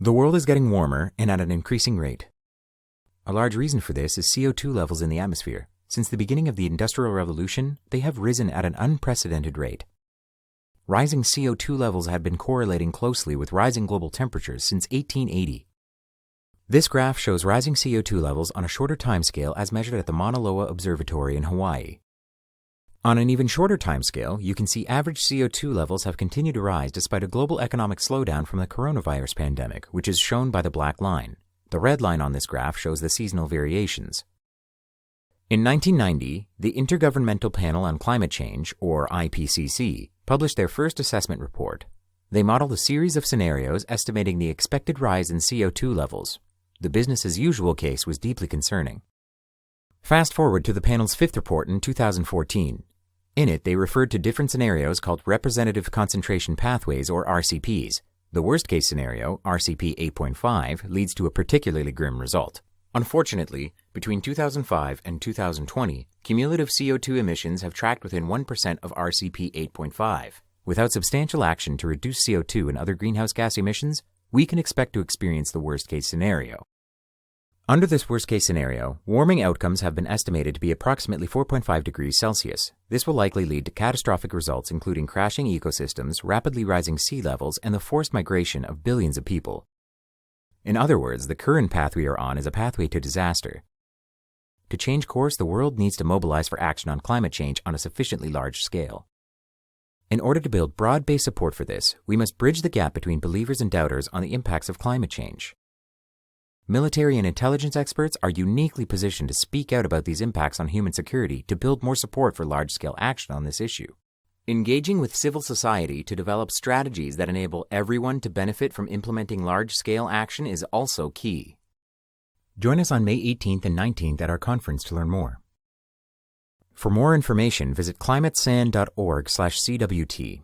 The world is getting warmer and at an increasing rate. A large reason for this is CO2 levels in the atmosphere. Since the beginning of the Industrial Revolution, they have risen at an unprecedented rate. Rising CO2 levels have been correlating closely with rising global temperatures since 1880. This graph shows rising CO2 levels on a shorter timescale as measured at the Mauna Loa Observatory in Hawaii. On an even shorter timescale, you can see average CO2 levels have continued to rise despite a global economic slowdown from the coronavirus pandemic, which is shown by the black line. The red line on this graph shows the seasonal variations. In 1990, the Intergovernmental Panel on Climate Change, or IPCC, published their first assessment report. They modeled a series of scenarios estimating the expected rise in CO2 levels. The business-as-usual case was deeply concerning. Fast forward to the panel's fifth report in 2014. In it, they referred to different scenarios called representative concentration pathways, or RCPs. The worst-case scenario, RCP 8.5, leads to a particularly grim result. Unfortunately, between 2005 and 2020, cumulative CO2 emissions have tracked within 1% of RCP 8.5. Without substantial action to reduce CO2 and other greenhouse gas emissions, we can expect to experience the worst-case scenario. Under this worst-case scenario, warming outcomes have been estimated to be approximately 4.5 degrees Celsius. This will likely lead to catastrophic results including crashing ecosystems, rapidly rising sea levels, and the forced migration of billions of people. In other words, the current path we are on is a pathway to disaster. To change course, the world needs to mobilize for action on climate change on a sufficiently large scale. In order to build broad-based support for this, we must bridge the gap between believers and doubters on the impacts of climate change. Military and intelligence experts are uniquely positioned to speak out about these impacts on human security to build more support for large-scale action on this issue. Engaging with civil society to develop strategies that enable everyone to benefit from implementing large-scale action is also key. Join us on May 18th and 19th at our conference to learn more. For more information, visit climatesand.org/CWT.